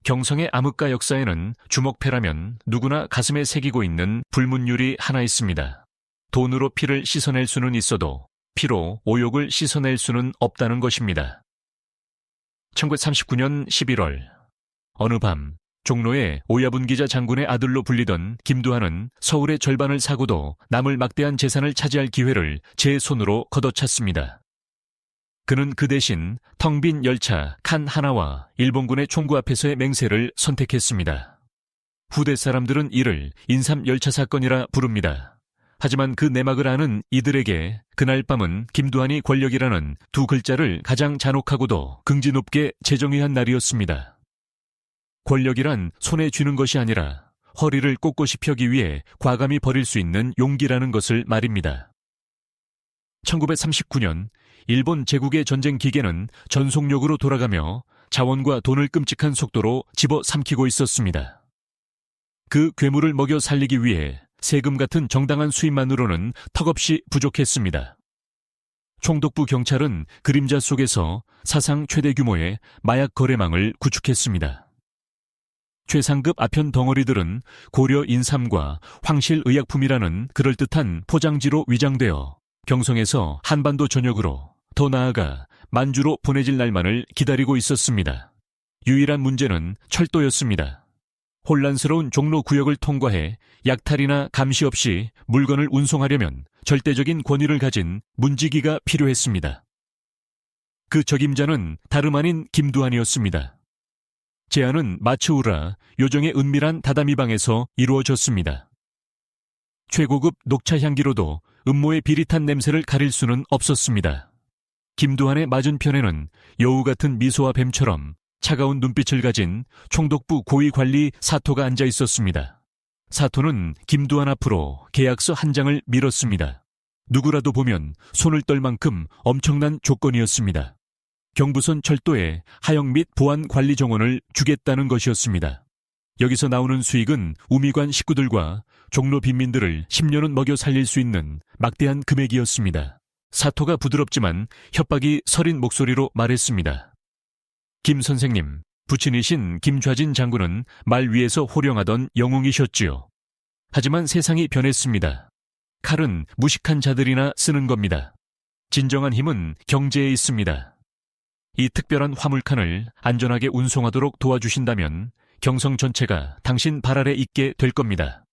경성의 암흑가 역사에는 주먹패라면 누구나 가슴에 새기고 있는 불문율이 하나 있습니다. 돈으로 피를 씻어낼 수는 있어도 피로 오욕을 씻어낼 수는 없다는 것입니다. 1939년 11월 어느 밤 종로의 오야분기자 장군의 아들로 불리던 김두한은 서울의 절반을 사고도 남을 막대한 재산을 차지할 기회를 제 손으로 걷어찼습니다. 그는 그 대신 텅 빈 열차 칸 하나와 일본군의 총구 앞에서의 맹세를 선택했습니다. 후대 사람들은 이를 인삼 열차 사건이라 부릅니다. 하지만 그 내막을 아는 이들에게 그날 밤은 김두한이 권력이라는 두 글자를 가장 잔혹하고도 긍지 높게 재정의한 날이었습니다. 권력이란 손에 쥐는 것이 아니라 허리를 꼿꼿이 펴기 위해 과감히 버릴 수 있는 용기라는 것을 말입니다. 1939년 일본 제국의 전쟁 기계는 전속력으로 돌아가며 자원과 돈을 끔찍한 속도로 집어삼키고 있었습니다. 그 괴물을 먹여 살리기 위해 세금 같은 정당한 수입만으로는 턱없이 부족했습니다. 총독부 경찰은 그림자 속에서 사상 최대 규모의 마약 거래망을 구축했습니다. 최상급 아편 덩어리들은 고려 인삼과 황실 의약품이라는 그럴듯한 포장지로 위장되어 경성에서 한반도 전역으로, 더 나아가 만주로 보내질 날만을 기다리고 있었습니다. 유일한 문제는 철도였습니다. 혼란스러운 종로 구역을 통과해 약탈이나 감시 없이 물건을 운송하려면 절대적인 권위를 가진 문지기가 필요했습니다. 그 적임자는 다름 아닌 김두한이었습니다. 제안은 마츠우라 요정의 은밀한 다다미방에서 이루어졌습니다. 최고급 녹차 향기로도 음모의 비릿한 냄새를 가릴 수는 없었습니다. 김두한의 맞은편에는 여우 같은 미소와 뱀처럼 차가운 눈빛을 가진 총독부 고위관리 사토가 앉아 있었습니다. 사토는 김두한 앞으로 계약서 한 장을 밀었습니다. 누구라도 보면 손을 떨 만큼 엄청난 조건이었습니다. 경부선 철도에 하역 및 보안 관리 정원을 주겠다는 것이었습니다. 여기서 나오는 수익은 우미관 식구들과 종로 빈민들을 10년은 먹여 살릴 수 있는 막대한 금액이었습니다. 사토가 부드럽지만 협박이 서린 목소리로 말했습니다. 김 선생님, 부친이신 김좌진 장군은 말 위에서 호령하던 영웅이셨지요. 하지만 세상이 변했습니다. 칼은 무식한 자들이나 쓰는 겁니다. 진정한 힘은 경제에 있습니다. 이 특별한 화물칸을 안전하게 운송하도록 도와주신다면 경성 전체가 당신 발 아래 있게 될 겁니다.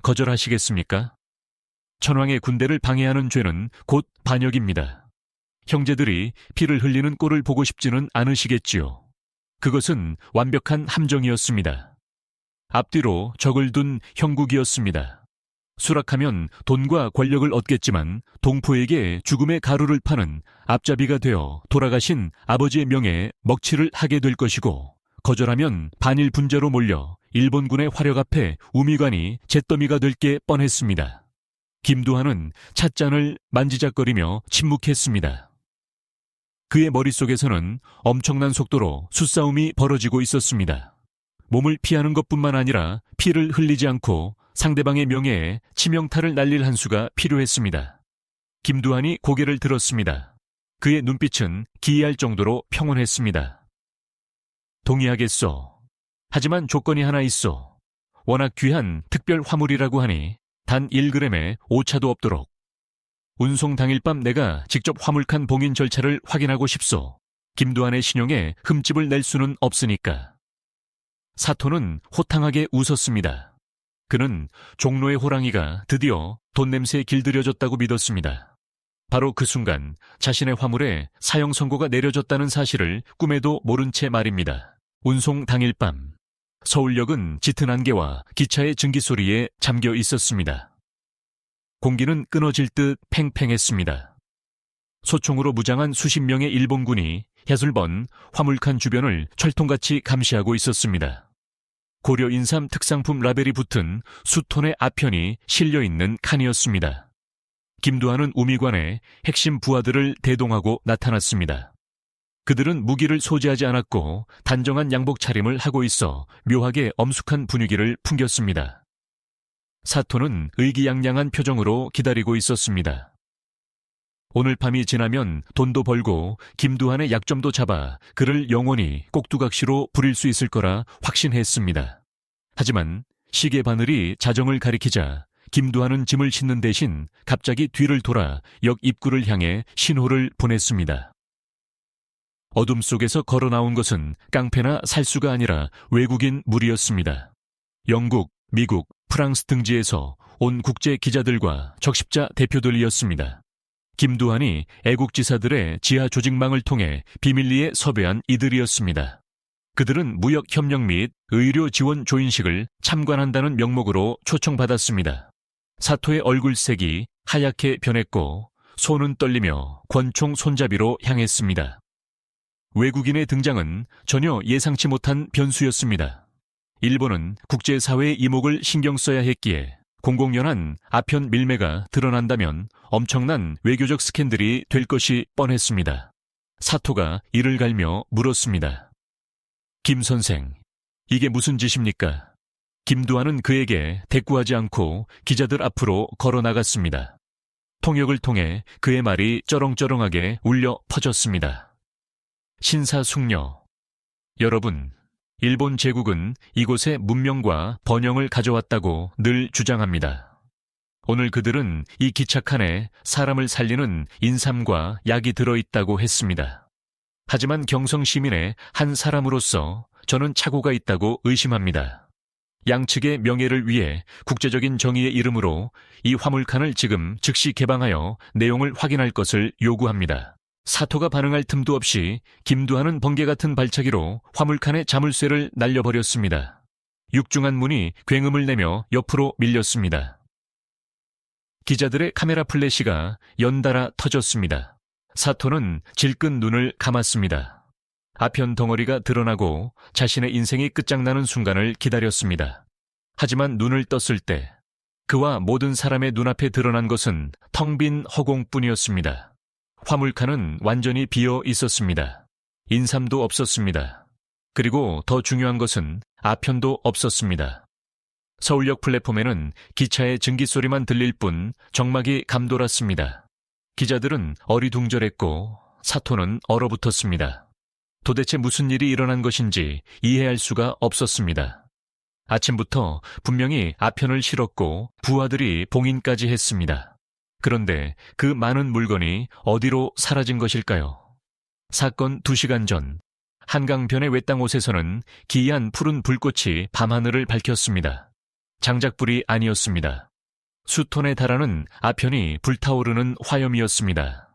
거절하시겠습니까? 천황의 군대를 방해하는 죄는 곧 반역입니다. 형제들이 피를 흘리는 꼴을 보고 싶지는 않으시겠지요. 그것은 완벽한 함정이었습니다. 앞뒤로 적을 둔 형국이었습니다. 수락하면 돈과 권력을 얻겠지만 동포에게 죽음의 가루를 파는 앞잡이가 되어 돌아가신 아버지의 명예에 먹칠을 하게 될 것이고, 거절하면 반일 분자로 몰려 일본군의 화력 앞에 우미관이 잿더미가 될 게 뻔했습니다. 김두한은 찻잔을 만지작거리며 침묵했습니다. 그의 머릿속에서는 엄청난 속도로 수싸움이 벌어지고 있었습니다. 몸을 피하는 것뿐만 아니라 피를 흘리지 않고 상대방의 명예에 치명타를 날릴 한 수가 필요했습니다. 김두한이 고개를 들었습니다. 그의 눈빛은 기이할 정도로 평온했습니다. 동의하겠소. 하지만 조건이 하나 있소. 워낙 귀한 특별 화물이라고 하니 단 1g의 오차도 없도록. 운송 당일 밤 내가 직접 화물칸 봉인 절차를 확인하고 싶소. 김두한의 신용에 흠집을 낼 수는 없으니까. 사토는 호탕하게 웃었습니다. 그는 종로의 호랑이가 드디어 돈 냄새에 길들여졌다고 믿었습니다. 바로 그 순간 자신의 화물에 사형 선고가 내려졌다는 사실을 꿈에도 모른 채 말입니다. 운송 당일 밤 서울역은 짙은 안개와 기차의 증기 소리에 잠겨 있었습니다. 공기는 끊어질 듯 팽팽했습니다. 소총으로 무장한 수십 명의 일본군이 야술번 화물칸 주변을 철통같이 감시하고 있었습니다. 고려 인삼 특상품 라벨이 붙은 수톤의 아편이 실려있는 칸이었습니다. 김두한은 우미관에 핵심 부하들을 대동하고 나타났습니다. 그들은 무기를 소지하지 않았고 단정한 양복 차림을 하고 있어 묘하게 엄숙한 분위기를 풍겼습니다. 사토는 의기양양한 표정으로 기다리고 있었습니다. 오늘 밤이 지나면 돈도 벌고 김두한의 약점도 잡아 그를 영원히 꼭두각시로 부릴 수 있을 거라 확신했습니다. 하지만 시계 바늘이 자정을 가리키자 김두한은 짐을 싣는 대신 갑자기 뒤를 돌아 역 입구를 향해 신호를 보냈습니다. 어둠 속에서 걸어 나온 것은 깡패나 살수가 아니라 외국인 무리였습니다. 영국, 미국, 프랑스 등지에서 온 국제 기자들과 적십자 대표들이었습니다. 김두한이 애국지사들의 지하 조직망을 통해 비밀리에 섭외한 이들이었습니다. 그들은 무역협력 및 의료 지원 조인식을 참관한다는 명목으로 초청받았습니다. 사토의 얼굴색이 하얗게 변했고 손은 떨리며 권총 손잡이로 향했습니다. 외국인의 등장은 전혀 예상치 못한 변수였습니다. 일본은 국제사회의 이목을 신경 써야 했기에 공공연한 아편 밀매가 드러난다면 엄청난 외교적 스캔들이 될 것이 뻔했습니다. 사토가 이를 갈며 물었습니다. 김 선생, 이게 무슨 짓입니까? 김두한은 그에게 대꾸하지 않고 기자들 앞으로 걸어 나갔습니다. 통역을 통해 그의 말이 쩌렁쩌렁하게 울려 퍼졌습니다. 신사숙녀. 여러분, 일본 제국은 이곳에 문명과 번영을 가져왔다고 늘 주장합니다. 오늘 그들은 이 기착칸에 사람을 살리는 인삼과 약이 들어있다고 했습니다. 하지만 경성 시민의 한 사람으로서 저는 착오가 있다고 의심합니다. 양측의 명예를 위해 국제적인 정의의 이름으로 이 화물칸을 지금 즉시 개방하여 내용을 확인할 것을 요구합니다. 사토가 반응할 틈도 없이 김두한은 번개 같은 발차기로 화물칸의 자물쇠를 날려버렸습니다. 육중한 문이 굉음을 내며 옆으로 밀렸습니다. 기자들의 카메라 플래시가 연달아 터졌습니다. 사토는 질끈 눈을 감았습니다. 아편 덩어리가 드러나고 자신의 인생이 끝장나는 순간을 기다렸습니다. 하지만 눈을 떴을 때 그와 모든 사람의 눈앞에 드러난 것은 텅 빈 허공뿐이었습니다. 화물칸은 완전히 비어 있었습니다. 인삼도 없었습니다. 그리고 더 중요한 것은 아편도 없었습니다. 서울역 플랫폼에는 기차의 증기 소리만 들릴 뿐 정막이 감돌았습니다. 기자들은 어리둥절했고 사토는 얼어붙었습니다. 도대체 무슨 일이 일어난 것인지 이해할 수가 없었습니다. 아침부터 분명히 아편을 실었고 부하들이 봉인까지 했습니다. 그런데 그 많은 물건이 어디로 사라진 것일까요? 사건 2시간 전 한강변의 외땅 옷에서는 기이한 푸른 불꽃이 밤하늘을 밝혔습니다. 장작불이 아니었습니다. 수톤에 달하는 아편이 불타오르는 화염이었습니다.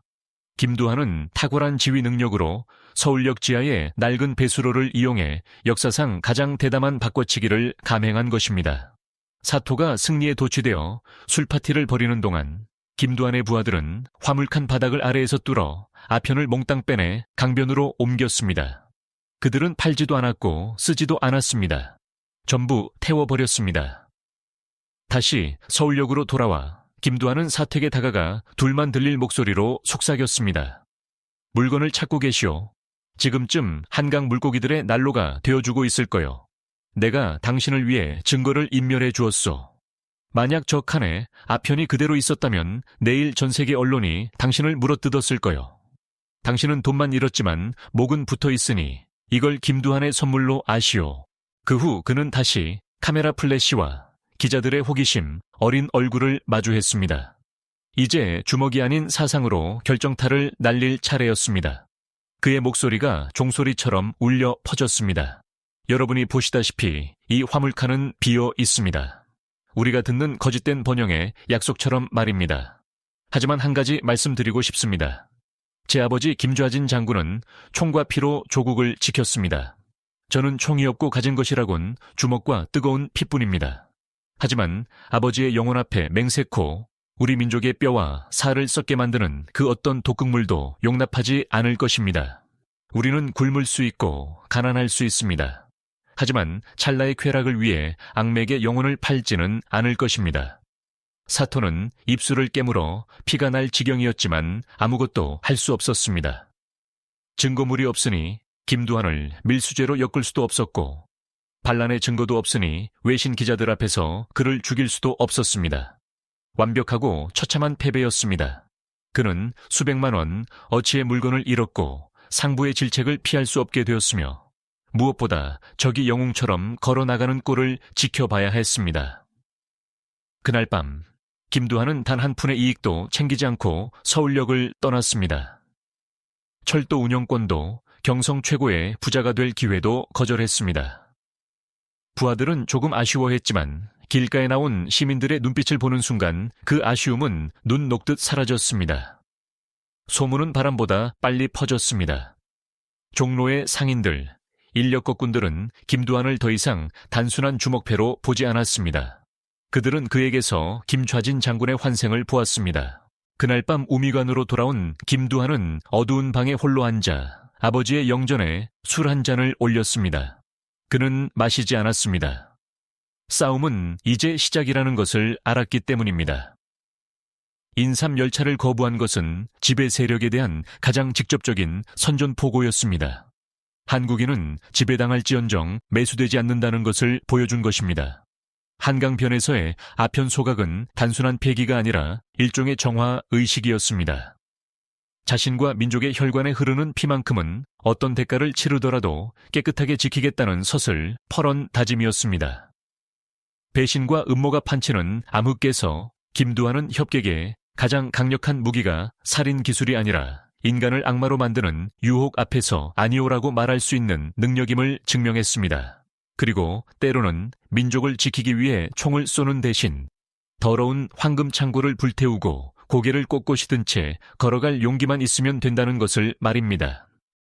김두한은 탁월한 지휘 능력으로 서울역 지하의 낡은 배수로를 이용해 역사상 가장 대담한 바꿔치기를 감행한 것입니다. 사토가 승리에 도취되어 술파티를 벌이는 동안 김두한의 부하들은 화물칸 바닥을 아래에서 뚫어 아편을 몽땅 빼내 강변으로 옮겼습니다. 그들은 팔지도 않았고 쓰지도 않았습니다. 전부 태워버렸습니다. 다시 서울역으로 돌아와 김두한은 사택에 다가가 둘만 들릴 목소리로 속삭였습니다. 물건을 찾고 계시오. 지금쯤 한강 물고기들의 난로가 되어주고 있을 거요. 내가 당신을 위해 증거를 인멸해 주었소. 만약 저 칸에 아편이 그대로 있었다면 내일 전 세계 언론이 당신을 물어뜯었을 거요. 당신은 돈만 잃었지만 목은 붙어 있으니 이걸 김두한의 선물로 아시오. 그 후 그는 다시 카메라 플래시와 기자들의 호기심, 어린 얼굴을 마주했습니다. 이제 주먹이 아닌 사상으로 결정타를 날릴 차례였습니다. 그의 목소리가 종소리처럼 울려 퍼졌습니다. 여러분이 보시다시피 이 화물칸은 비어 있습니다. 우리가 듣는 거짓된 번영의 약속처럼 말입니다. 하지만 한 가지 말씀드리고 싶습니다. 제 아버지 김좌진 장군은 총과 피로 조국을 지켰습니다. 저는 총이 없고 가진 것이라곤 주먹과 뜨거운 피뿐입니다. 하지만 아버지의 영혼 앞에 맹세코 우리 민족의 뼈와 살을 썩게 만드는 그 어떤 독극물도 용납하지 않을 것입니다. 우리는 굶을 수 있고 가난할 수 있습니다. 하지만 찰나의 쾌락을 위해 악맥의 영혼을 팔지는 않을 것입니다. 사토는 입술을 깨물어 피가 날 지경이었지만 아무것도 할 수 없었습니다. 증거물이 없으니 김두한을 밀수죄로 엮을 수도 없었고 반란의 증거도 없으니 외신 기자들 앞에서 그를 죽일 수도 없었습니다. 완벽하고 처참한 패배였습니다. 그는 수백만 원 어치의 물건을 잃었고 상부의 질책을 피할 수 없게 되었으며 무엇보다 적이 영웅처럼 걸어나가는 꼴을 지켜봐야 했습니다. 그날 밤 김두한은 단 한 푼의 이익도 챙기지 않고 서울역을 떠났습니다. 철도 운영권도 경성 최고의 부자가 될 기회도 거절했습니다. 부하들은 조금 아쉬워했지만 길가에 나온 시민들의 눈빛을 보는 순간 그 아쉬움은 눈 녹듯 사라졌습니다. 소문은 바람보다 빨리 퍼졌습니다. 종로의 상인들, 인력거꾼들은 김두한을 더 이상 단순한 주먹패로 보지 않았습니다. 그들은 그에게서 김좌진 장군의 환생을 보았습니다. 그날 밤 우미관으로 돌아온 김두한은 어두운 방에 홀로 앉아 아버지의 영전에 술 한 잔을 올렸습니다. 그는 마시지 않았습니다. 싸움은 이제 시작이라는 것을 알았기 때문입니다. 인삼 열차를 거부한 것은 지배 세력에 대한 가장 직접적인 선전포고였습니다. 한국인은 지배당할지언정 매수되지 않는다는 것을 보여준 것입니다. 한강변에서의 아편 소각은 단순한 패기가 아니라 일종의 정화 의식이었습니다. 자신과 민족의 혈관에 흐르는 피만큼은 어떤 대가를 치르더라도 깨끗하게 지키겠다는 서슬 퍼런 다짐이었습니다. 배신과 음모가 판치는 암흑께서 김두한은 협객의 가장 강력한 무기가 살인 기술이 아니라 인간을 악마로 만드는 유혹 앞에서 아니오라고 말할 수 있는 능력임을 증명했습니다. 그리고 때로는 민족을 지키기 위해 총을 쏘는 대신 더러운 황금 창고를 불태우고 고개를 꼿꼿이 든 채 걸어갈 용기만 있으면 된다는 것을 말입니다.